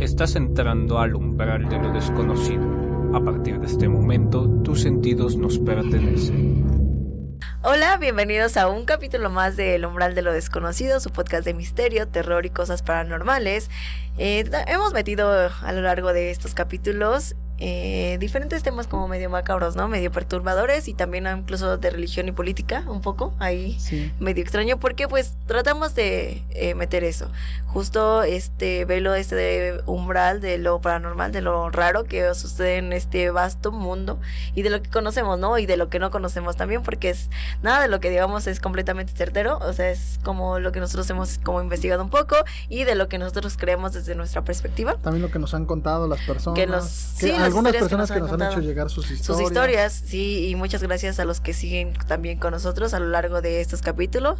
Estás entrando al umbral de lo desconocido. A partir de este momento, tus sentidos nos pertenecen. Hola, bienvenidos a un capítulo más de El Umbral de lo Desconocido, su podcast de misterio, terror y cosas paranormales. Hemos metido a lo largo de estos capítulos diferentes temas como medio macabros, ¿no? Medio perturbadores y también incluso de religión y política, un poco, ahí sí. Medio extraño, porque pues tratamos de meter eso. Justo velo de umbral de lo paranormal, de lo raro que sucede en este vasto mundo y de lo que conocemos, ¿no? Y de lo que no conocemos también, porque nada de lo que digamos es completamente certero, o sea, es como lo que nosotros hemos como investigado un poco y de lo que nosotros creemos desde nuestra perspectiva. También lo que nos han contado las personas. Algunas personas que nos han hecho llegar sus historias, sí, y muchas gracias a los que siguen también con nosotros a lo largo de estos capítulos.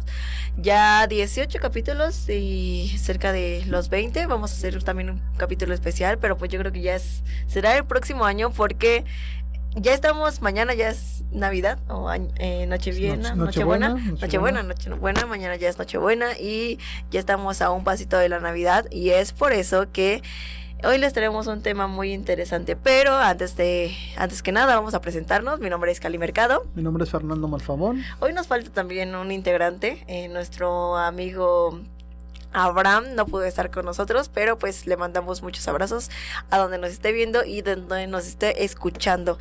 Ya 18 capítulos y cerca de los 20. Vamos a hacer también un capítulo especial, pero pues yo creo que será el próximo año porque ya estamos, mañana ya es Navidad o Nochebuena, mañana ya es Nochebuena y ya estamos a un pasito de la Navidad y es por eso que hoy les tenemos un tema muy interesante, pero antes que nada vamos a presentarnos. Mi nombre es Cali Mercado. Mi nombre es Fernando Malfabón. Hoy nos falta también un integrante, nuestro amigo Abraham no pudo estar con nosotros, pero pues le mandamos muchos abrazos a donde nos esté viendo y donde nos esté escuchando.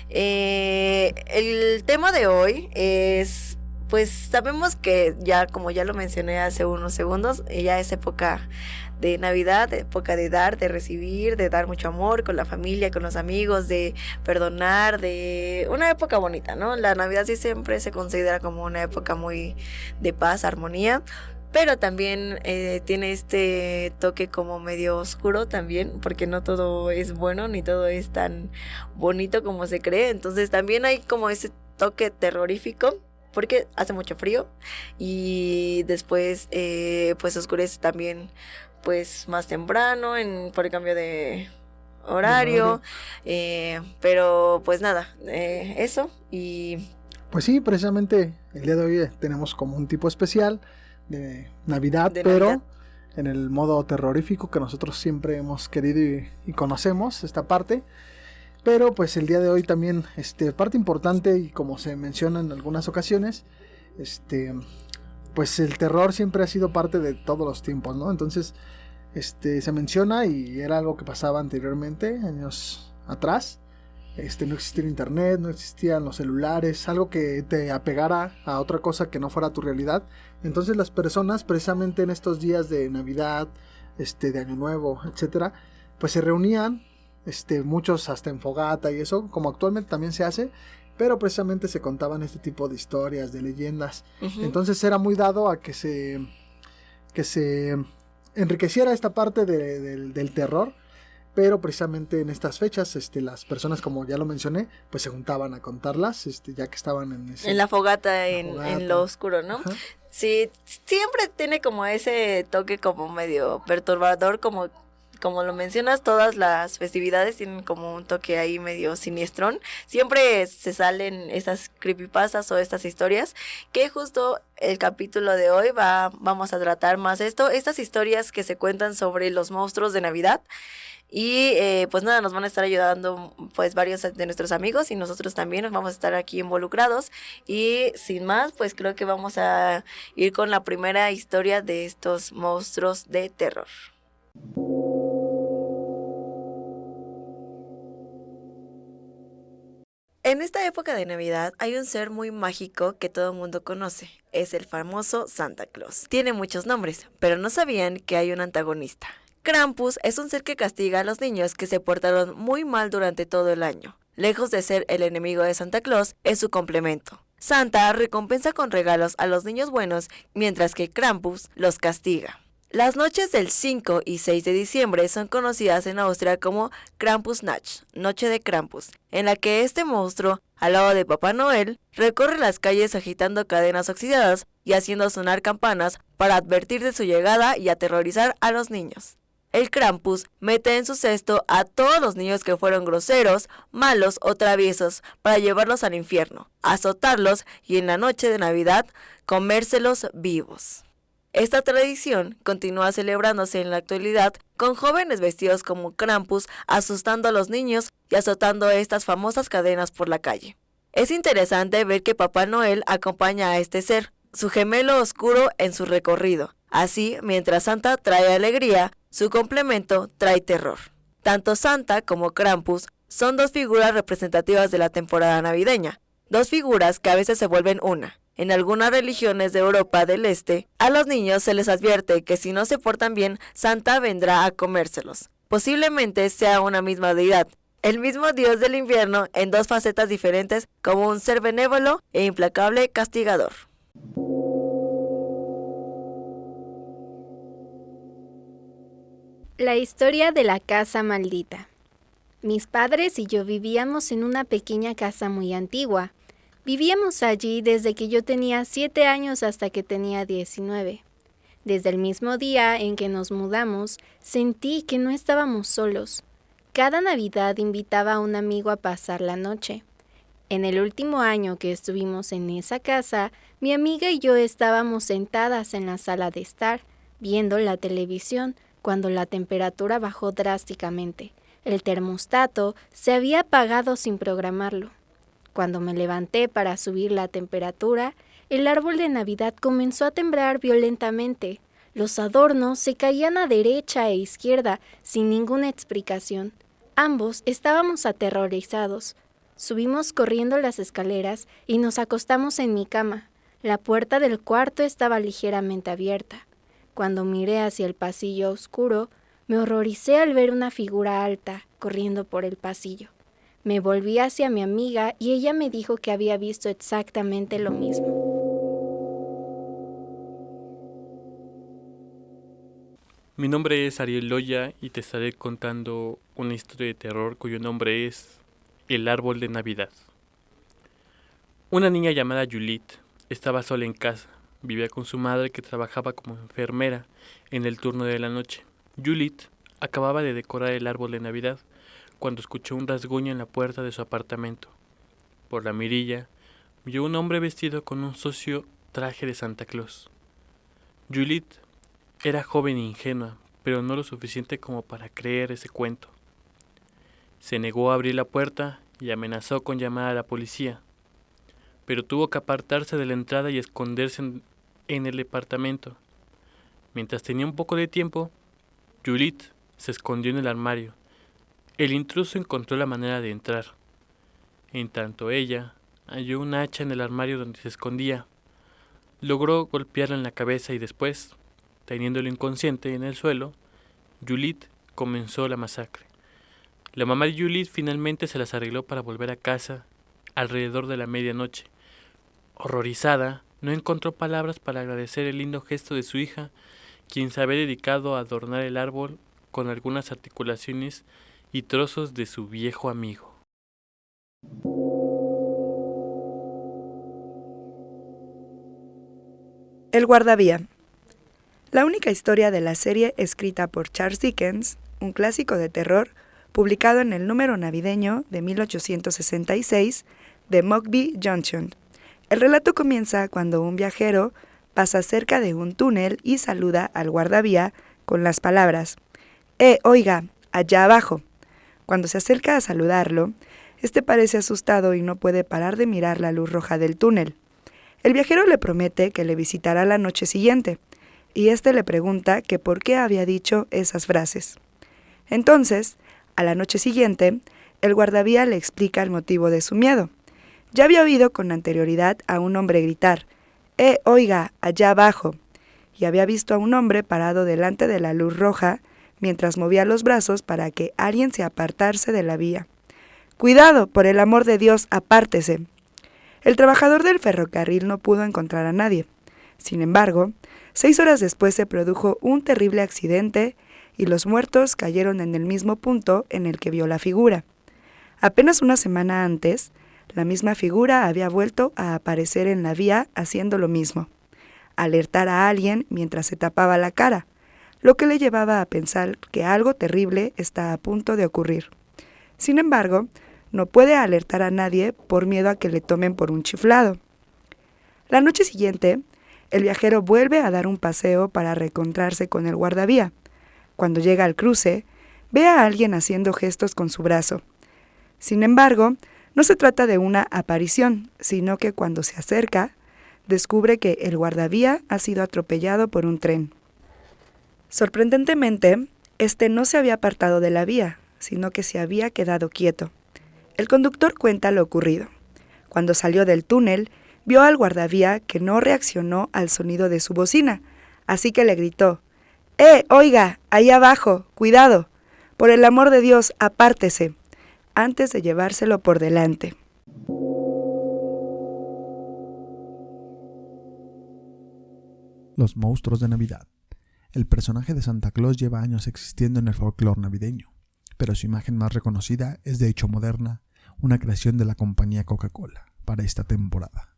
El tema de hoy es... Pues sabemos que ya, como ya lo mencioné hace unos segundos, ya es época de Navidad, época de dar, de recibir, de dar mucho amor con la familia, con los amigos, de perdonar, de una época bonita, ¿no? La Navidad sí siempre se considera como una época muy de paz, armonía, pero también tiene este toque como medio oscuro también, porque no todo es bueno ni todo es tan bonito como se cree, entonces también hay como ese toque terrorífico, porque hace mucho frío y después pues oscurece también pues más temprano por el cambio de horario, pero pues nada, eso y... Pues sí, precisamente el día de hoy tenemos como un tipo especial de Navidad, pero en el modo terrorífico que nosotros siempre hemos querido y conocemos esta parte. Pero pues el día de hoy también, parte importante y como se menciona en algunas ocasiones, pues el terror siempre ha sido parte de todos los tiempos, ¿no? Entonces, se menciona y era algo que pasaba anteriormente, años atrás. No existía internet, no existían los celulares, algo que te apegara a otra cosa que no fuera tu realidad. Entonces las personas, precisamente en estos días de Navidad, de Año Nuevo, etcétera, pues se reunían. Muchos hasta en fogata y eso, como actualmente también se hace, pero precisamente se contaban este tipo de historias, de leyendas. Uh-huh. Entonces era muy dado a que se enriqueciera esta parte del terror, pero precisamente en estas fechas las personas, como ya lo mencioné, pues se juntaban a contarlas, ya que estaban en la fogata, en lo oscuro, ¿no? Ajá. Sí, siempre tiene como ese toque como medio perturbador, como lo mencionas, todas las festividades tienen como un toque ahí medio siniestrón. Siempre se salen esas creepypastas o estas historias, que justo el capítulo de hoy vamos a tratar más estas historias que se cuentan sobre los monstruos de Navidad. Y pues nada, nos van a estar ayudando pues varios de nuestros amigos y nosotros también nos vamos a estar aquí involucrados. Y sin más, pues creo que vamos a ir con la primera historia de estos monstruos de terror. En esta época de Navidad hay un ser muy mágico que todo el mundo conoce. Es el famoso Santa Claus. Tiene muchos nombres, pero no sabían que hay un antagonista. Krampus es un ser que castiga a los niños que se portaron muy mal durante todo el año. Lejos de ser el enemigo de Santa Claus, es su complemento. Santa recompensa con regalos a los niños buenos, mientras que Krampus los castiga. Las noches del 5 y 6 de diciembre son conocidas en Austria como Krampusnacht, Noche de Krampus, en la que este monstruo, al lado de Papá Noel, recorre las calles agitando cadenas oxidadas y haciendo sonar campanas para advertir de su llegada y aterrorizar a los niños. El Krampus mete en su cesto a todos los niños que fueron groseros, malos o traviesos para llevarlos al infierno, azotarlos y en la noche de Navidad comérselos vivos. Esta tradición continúa celebrándose en la actualidad con jóvenes vestidos como Krampus asustando a los niños y azotando estas famosas cadenas por la calle. Es interesante ver que Papá Noel acompaña a este ser, su gemelo oscuro, en su recorrido. Así, mientras Santa trae alegría, su complemento trae terror. Tanto Santa como Krampus son dos figuras representativas de la temporada navideña, dos figuras que a veces se vuelven una. En algunas religiones de Europa del Este, a los niños se les advierte que si no se portan bien, Santa vendrá a comérselos. Posiblemente sea una misma deidad, el mismo dios del infierno en dos facetas diferentes, como un ser benévolo e implacable castigador. La historia de la casa maldita. Mis padres y yo vivíamos en una pequeña casa muy antigua. Vivíamos allí desde que yo tenía 7 años hasta que tenía 19. Desde el mismo día en que nos mudamos, sentí que no estábamos solos. Cada Navidad invitaba a un amigo a pasar la noche. En el último año que estuvimos en esa casa, mi amiga y yo estábamos sentadas en la sala de estar, viendo la televisión, cuando la temperatura bajó drásticamente. El termostato se había apagado sin programarlo. Cuando me levanté para subir la temperatura, el árbol de Navidad comenzó a temblar violentamente. Los adornos se caían a derecha e izquierda sin ninguna explicación. Ambos estábamos aterrorizados. Subimos corriendo las escaleras y nos acostamos en mi cama. La puerta del cuarto estaba ligeramente abierta. Cuando miré hacia el pasillo oscuro, me horroricé al ver una figura alta corriendo por el pasillo. Me volví hacia mi amiga y ella me dijo que había visto exactamente lo mismo. Mi nombre es Ariel Loya y te estaré contando una historia de terror cuyo nombre es El árbol de Navidad. Una niña llamada Juliet estaba sola en casa. Vivía con su madre que trabajaba como enfermera en el turno de la noche. Juliet acababa de decorar el árbol de Navidad cuando escuchó un rasguño en la puerta de su apartamento. Por la mirilla, vio un hombre vestido con un sucio traje de Santa Claus. Juliet era joven e ingenua, pero no lo suficiente como para creer ese cuento. Se negó a abrir la puerta y amenazó con llamar a la policía, pero tuvo que apartarse de la entrada y esconderse en el departamento. Mientras tenía un poco de tiempo, Juliet se escondió en el armario. El intruso encontró la manera de entrar. En tanto ella halló un hacha en el armario donde se escondía. Logró golpearla en la cabeza y después, teniéndolo inconsciente en el suelo, Juliet comenzó la masacre. La mamá de Juliet finalmente se las arregló para volver a casa alrededor de la medianoche. Horrorizada, no encontró palabras para agradecer el lindo gesto de su hija, quien se había dedicado a adornar el árbol con algunas articulaciones y trozos de su viejo amigo. El guardavía. La única historia de la serie escrita por Charles Dickens, un clásico de terror, publicado en el número navideño de 1866 de Mugby Junction. El relato comienza cuando un viajero pasa cerca de un túnel y saluda al guardavía con las palabras: oiga, allá abajo. Cuando se acerca a saludarlo, este parece asustado y no puede parar de mirar la luz roja del túnel. El viajero le promete que le visitará la noche siguiente, y este le pregunta que por qué había dicho esas frases. Entonces, a la noche siguiente, el guardavía le explica el motivo de su miedo. Ya había oído con anterioridad a un hombre gritar: oiga, allá abajo, y había visto a un hombre parado delante de la luz roja mientras movía los brazos para que alguien se apartase de la vía. ¡Cuidado, por el amor de Dios, apártese! El trabajador del ferrocarril no pudo encontrar a nadie. Sin embargo, 6 horas después se produjo un terrible accidente y los muertos cayeron en el mismo punto en el que vio la figura. Apenas una semana antes, la misma figura había vuelto a aparecer en la vía haciendo lo mismo: alertar a alguien mientras se tapaba la cara, lo que le llevaba a pensar que algo terrible está a punto de ocurrir. Sin embargo, no puede alertar a nadie por miedo a que le tomen por un chiflado. La noche siguiente, El viajero vuelve a dar un paseo para reencontrarse con el guardavía. Cuando llega al cruce, ve a alguien haciendo gestos con su brazo. Sin embargo, no se trata de una aparición, sino que cuando se acerca, descubre que el guardavía ha sido atropellado por un tren. Sorprendentemente, este no se había apartado de la vía, sino que se había quedado quieto. El conductor cuenta lo ocurrido. Cuando salió del túnel, vio al guardavía que no reaccionó al sonido de su bocina, así que le gritó: Oiga, ahí abajo, cuidado, por el amor de Dios, apártese, antes de llevárselo por delante. Los monstruos de Navidad. El personaje de Santa Claus lleva años existiendo en el folclore navideño, pero su imagen más reconocida es de hecho moderna, una creación de la compañía Coca-Cola para esta temporada.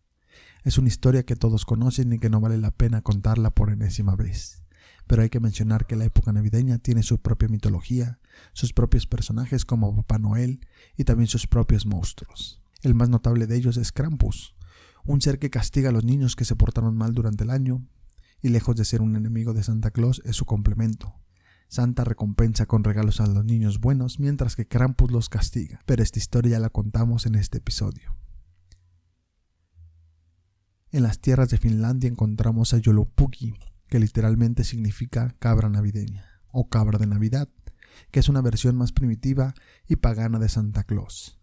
Es una historia que todos conocen y que no vale la pena contarla por enésima vez, pero hay que mencionar que la época navideña tiene su propia mitología, sus propios personajes como Papá Noel y también sus propios monstruos. El más notable de ellos es Krampus, un ser que castiga a los niños que se portaron mal durante el año, y lejos de ser un enemigo de Santa Claus es su complemento. Santa recompensa con regalos a los niños buenos, mientras que Krampus los castiga, pero esta historia ya la contamos en este episodio. En las tierras de Finlandia encontramos a Joulupukki, que literalmente significa cabra navideña, o cabra de Navidad, que es una versión más primitiva y pagana de Santa Claus.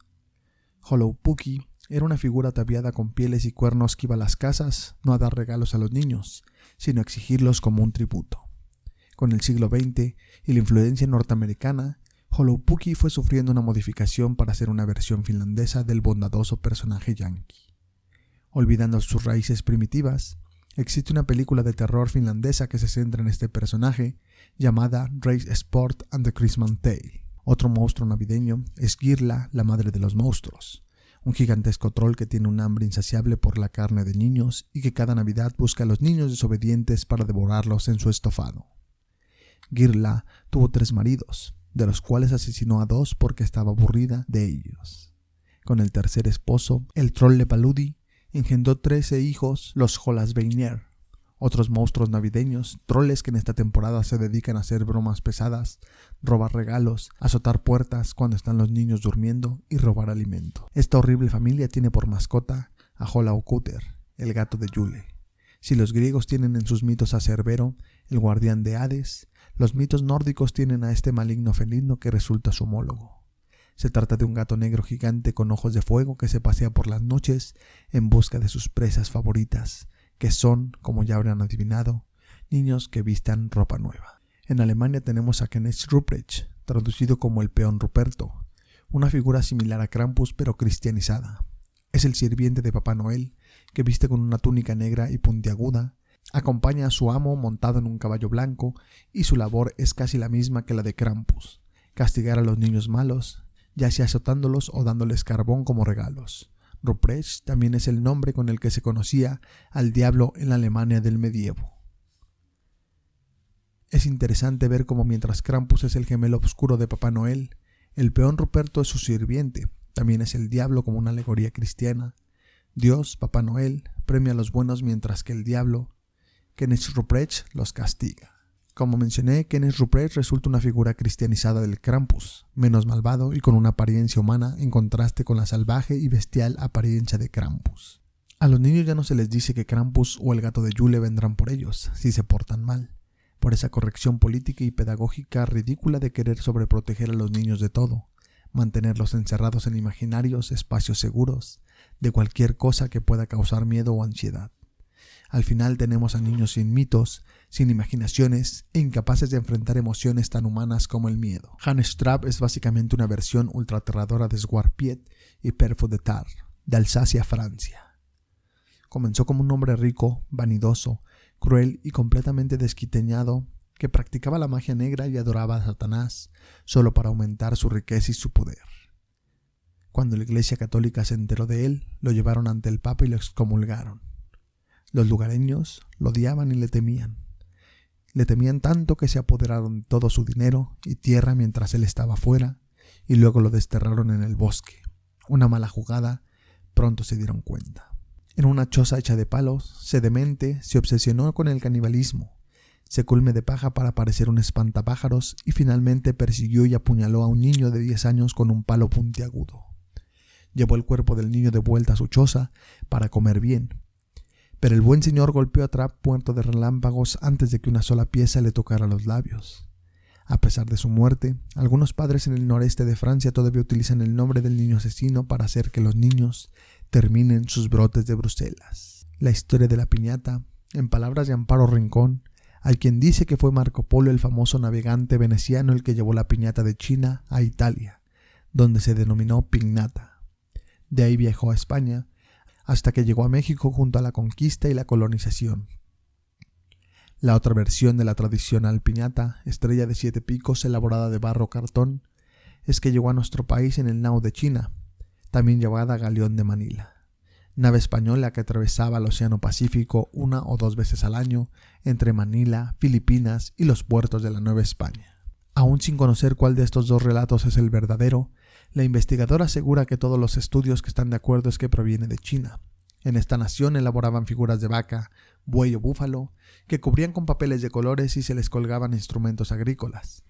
Joulupukki era una figura ataviada con pieles y cuernos que iba a las casas no a dar regalos a los niños, sino a exigirlos como un tributo. Con el siglo XX y la influencia norteamericana, Joulupukki fue sufriendo una modificación para ser una versión finlandesa del bondadoso personaje yankee. Olvidando sus raíces primitivas, existe una película de terror finlandesa que se centra en este personaje, llamada Race Sport and the Christmas Tale. Otro monstruo navideño es Girla, la madre de los monstruos, un gigantesco troll que tiene un hambre insaciable por la carne de niños y que cada Navidad busca a los niños desobedientes para devorarlos en su estofado. Girla tuvo 3 maridos, de los cuales asesinó a 2 porque estaba aburrida de ellos. Con el tercer esposo, el troll Lepaludi, engendró 13 hijos, los Jolasveinir, otros monstruos navideños, troles que en esta temporada se dedican a hacer bromas pesadas, robar regalos, azotar puertas cuando están los niños durmiendo y robar alimento. Esta horrible familia tiene por mascota a Joulaukuter, el gato de Yule. Si los griegos tienen en sus mitos a Cerbero, el guardián de Hades, los mitos nórdicos tienen a este maligno felino que resulta su homólogo. Se trata de un gato negro gigante con ojos de fuego que se pasea por las noches en busca de sus presas favoritas, que son, como ya habrán adivinado, niños que vistan ropa nueva. En Alemania tenemos a Knecht Ruprecht, traducido como el peón Ruperto, una figura similar a Krampus pero cristianizada. Es el sirviente de Papá Noel, que viste con una túnica negra y puntiaguda, acompaña a su amo montado en un caballo blanco y su labor es casi la misma que la de Krampus, castigar a los niños malos, ya sea azotándolos o dándoles carbón como regalos. Ruprecht también es el nombre con el que se conocía al diablo en la Alemania del medievo. Es interesante ver cómo mientras Krampus es el gemelo oscuro de Papá Noel, el peón Ruperto es su sirviente, también es el diablo como una alegoría cristiana. Dios, Papá Noel, premia a los buenos mientras que el diablo, Knecht Ruprecht, los castiga. Como mencioné, Knecht Ruprecht resulta una figura cristianizada del Krampus, menos malvado y con una apariencia humana en contraste con la salvaje y bestial apariencia de Krampus. A los niños ya no se les dice que Krampus o el gato de Yule vendrán por ellos, si se portan mal, por esa corrección política y pedagógica ridícula de querer sobreproteger a los niños de todo, mantenerlos encerrados en imaginarios espacios seguros, de cualquier cosa que pueda causar miedo o ansiedad. Al final tenemos a niños sin mitos, sin imaginaciones e incapaces de enfrentar emociones tan humanas como el miedo. Hannes Trapp es básicamente una versión ultraterradora de Swarpiet y Perfo de Tar, de Alsacia, Francia. Comenzó como un hombre rico, vanidoso, cruel y completamente desquiteñado que practicaba la magia negra y adoraba a Satanás solo para aumentar su riqueza y su poder. Cuando la Iglesia Católica se enteró de él, lo llevaron ante el Papa y lo excomulgaron. Los lugareños lo odiaban y le temían. Le temían tanto que se apoderaron de todo su dinero y tierra mientras él estaba fuera y luego lo desterraron en el bosque. Una mala jugada, pronto se dieron cuenta. En una choza hecha de palos, se demente, se obsesionó con el canibalismo, se culme de paja para parecer un espantapájaros y finalmente persiguió y apuñaló a un niño de 10 años con un palo puntiagudo. Llevó el cuerpo del niño de vuelta a su choza para comer bien, pero el buen señor golpeó a puerto de relámpagos antes de que una sola pieza le tocara los labios. A pesar de su muerte, algunos padres en el noreste de Francia todavía utilizan el nombre del niño asesino para hacer que los niños terminen sus brotes de Bruselas. La historia de la piñata, en palabras de Amparo Rincón, hay quien dice que fue Marco Polo, el famoso navegante veneciano, el que llevó la piñata de China a Italia, donde se denominó piñata. De ahí viajó a España, hasta que llegó a México junto a la conquista y la colonización. La otra versión de la tradicional piñata, estrella de 7 picos elaborada de barro cartón, es que llegó a nuestro país en el Nao de China, también llamada Galeón de Manila, nave española que atravesaba el Océano Pacífico 1 o 2 veces al año entre Manila, Filipinas y los puertos de la Nueva España. Aún sin conocer cuál de estos dos relatos es el verdadero, la investigadora asegura que todos los estudios que están de acuerdo es que proviene de China. En esta nación elaboraban figuras de vaca, buey o búfalo, que cubrían con papeles de colores y se les colgaban instrumentos agrícolas.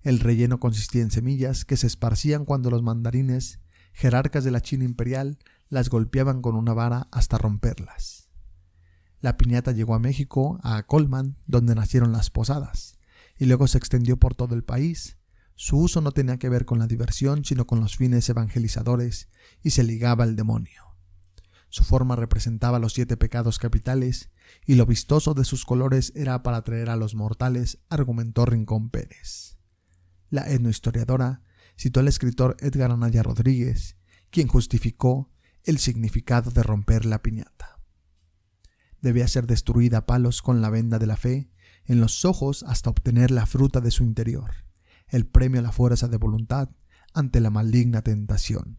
El relleno consistía en semillas que se esparcían cuando los mandarines, jerarcas de la China imperial, las golpeaban con una vara hasta romperlas. La piñata llegó a México, a Colman, donde nacieron las posadas, y luego se extendió por todo el país. Su uso no tenía que ver con la diversión, sino con los fines evangelizadores, y se ligaba al demonio. Su forma representaba los 7 pecados capitales, y lo vistoso de sus colores era para atraer a los mortales, argumentó Rincón Pérez. La etnohistoriadora citó al escritor Edgar Anaya Rodríguez, quien justificó el significado de romper la piñata. Debía ser destruida a palos con la venda de la fe en los ojos hasta obtener la fruta de su interior, el premio a la fuerza de voluntad ante la maligna tentación.